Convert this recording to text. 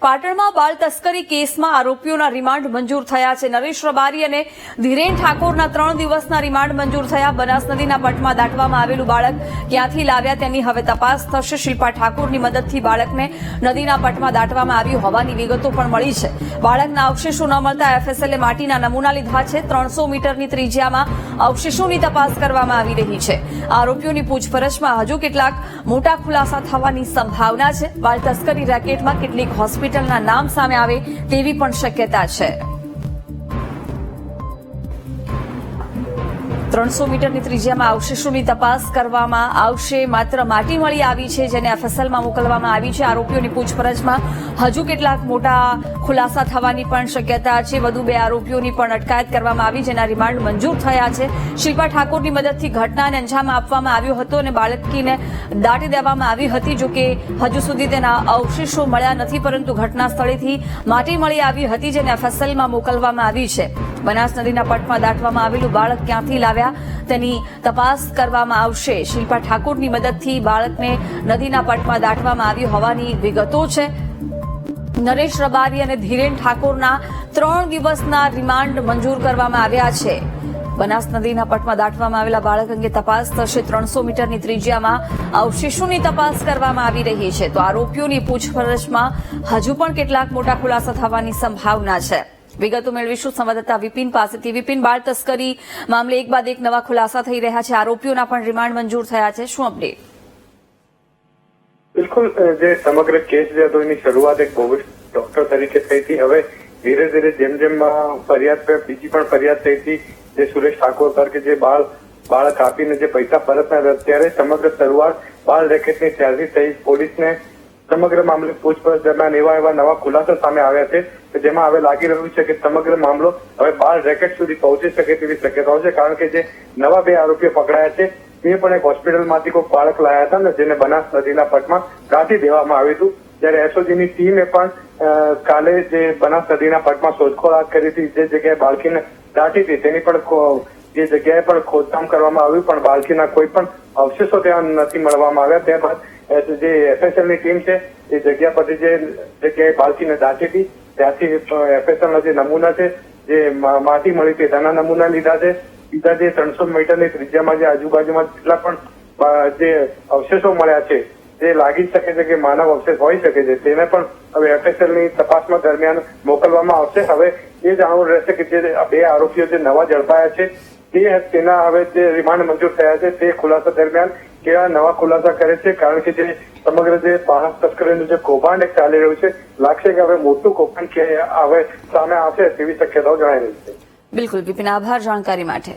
પાટણમાં બાળ તસ્કરી કેસમાં આરોપીઓના રિમાન્ડ મંજૂર થયા છે. નરેશ રબારી અને ધીરેન ઠાકોરના 3 દિવસના રિમાન્ડ મંજૂર થયા. બનાસ નદીના પટમાં દાટવામાં આવેલું બાળક ક્યાંથી લાવ્યા તેની હવે તપાસ થશે. શિલ્પા ઠાકોરની મદદથી બાળકને નદીના પટમાં દાટવામાં આવ્યું હોવાની વિગતો પણ મળી છે. બાળકના અવશેષો ન મળતા એફએસએલે માટીના નમૂના લીધા છે. 300 મીટરની ત્રિજ્યામાં અવશેષોની તપાસ કરવામાં આવી રહી છે. આરોપીઓની પૂછપરછમાં હજુ કેટલાક મોટા ખુલાસા થવાની સંભાવના છે. બાળ તસ્કરી રેકેટમાં કેટલીક હોસ્પિટલના નામ સામે આવે તેવી પણ શક્યતા છે. 300 મીટરની ત્રિજ્યામાં અવશેષોની તપાસ કરવામાં આવશે. માત્ર માટી મળી આવી છે જેને એફએસએલમાં મોકલવામાં આવી છે. આરોપીઓની પૂછપરછમાં હજુ કેટલાક મોટા ખુલાસા થવાની પણ શક્યતા છે. વધુ 2 આરોપીઓની પણ અટકાયત કરવામાં આવી જેના રિમાન્ડ મંજૂર થયા છે. શિલ્પા ઠાકોરની મદદથી ઘટનાને અંજામ આપવામાં આવ્યો હતો અને બાળકીને દાટી દેવામાં આવી હતી. જોકે હજુ સુધી તેના અવશેષો મળ્યા નથી, પરંતુ ઘટના સ્થળેથી માટી મળી આવી હતી જેને એફએસએલમાં મોકલવામાં આવી છે. બનાસ નદીના પટમાં દાટવામાં આવેલું બાળક ક્યાંથી લાવ્યા તેની તપાસ કરવામાં આવશે. શિલ્પા ઠાકોરની મદદથી બાળકને નદીના પટમાં દાટવામાં આવ્યું હોવાની વિગતો છે. નરેશ રબારી અને ધીરેન ઠાકોરના 3 દિવસના રિમાન્ડ મંજૂર કરવામાં આવ્યા છે. બનાસ નદીના પટમાં દાટવામાં આવેલા બાળક અંગે તપાસ થશે. 300 મીટરની ત્રિજ્યામાં અવશેષોની તપાસ કરવામાં આવી રહી છે. તો આરોપીઓની પૂછપરછમાં હજુ પણ કેટલાક મોટા ખુલાસા થવાની સંભાવના છે. વિગતો મેળવીશું સંવાદદાતા વિપિન પાસેથી. વિપિન, બાળ તસ્કરી મામલે એક બાદ એક નવા ખુલાસા થઈ રહ્યા છે. આરોપીઓના પણ રિમાન્ડ મંજૂર થયા છે. શું અપડેટ? બિલકુલ, જે સમગ્ર કેસ જે હતો એની શરૂઆત એક બોગસ ડોક્ટર તરીકે થઈ હતી. હવે ધીરે ધીરે જેમ જેમ ફરિયાદ બીજી પણ ફરિયાદ થઈ હતી, જે સુરેશ ઠાકોર પર કે જે બાળક આપીને જે પૈસા પરત ના હતા, ત્યારે સમગ્ર શરૂઆત બાળ રેકેટની ત્યારથી થઈ. પોલીસને સમગ્ર મામલે પૂછપરછ દરમિયાન એવા નવા ખુલાસા સામે આવ્યા છે કે જેમાં હવે લાગી રહ્યું છે કે સમગ્ર મામલો હવે બાળ રેકેટ સુધી પહોંચી શકે તેવી શક્યતાઓ છે. કારણ કે જે નવા 2 આરોપીઓ પકડાયા છે તે પણ એક હોસ્પિટલમાંથી કોઈ બાળક લાયા હતા ને જેને બનાસ નદીના પટમાં દાટી દેવામાં આવ્યું હતું. જ્યારે એસઓજીની ટીમે પણ કાલે જે બનાસ નદીના પટમાં શોધખોળ હાથ કરી હતી, જે જગ્યાએ બાળકીને દાટી હતી તેની પણ જે જગ્યાએ પણ ખોદકામ કરવામાં આવ્યું, પણ બાળકીના કોઈ પણ અવશેષો ત્યાં નથી મળવામાં આવ્યા. ત્યારબાદ જે એફએસએલની ટીમ છે એ જગ્યા પરથી જે જગ્યાએ બાળકીને દાટી હતી ત્યાંથી એફએસએલના જે નમૂના છે, જે માટી મળી હતી તેના નમૂના લીધા છે. બીજા જે 300 મીટરની ત્રિજ્યામાં જે આજુબાજુમાં જેટલા પણ જે અવશેષો મળ્યા છે તે લાગી શકે છે કે માનવ અવશેષ હોઈ શકે છે, તેને પણ હવે એફએસએલની તપાસમાં દરમિયાન મોકલવામાં આવશે. હવે એ જાણવું રહેશે કે જે 2 આરોપીઓ જે નવા ઝડપાયા છે તેના હવે જે રિમાન્ડ મંજૂર થયા છે તે ખુલાસા દરમિયાન કેવા નવા ખુલાસા કરે છે. કારણ કે જે સમગ્ર જે બાળ તસ્કરીનું જે કૌભાંડ ચાલી રહ્યું છે, લાગશે કે હવે મોટું કૌભાંડ કે હવે સામે આવશે તેવી શક્યતાઓ જણાઈ રહી છે. બિલકુલ વિપિન, આભાર જાણકારી માટે.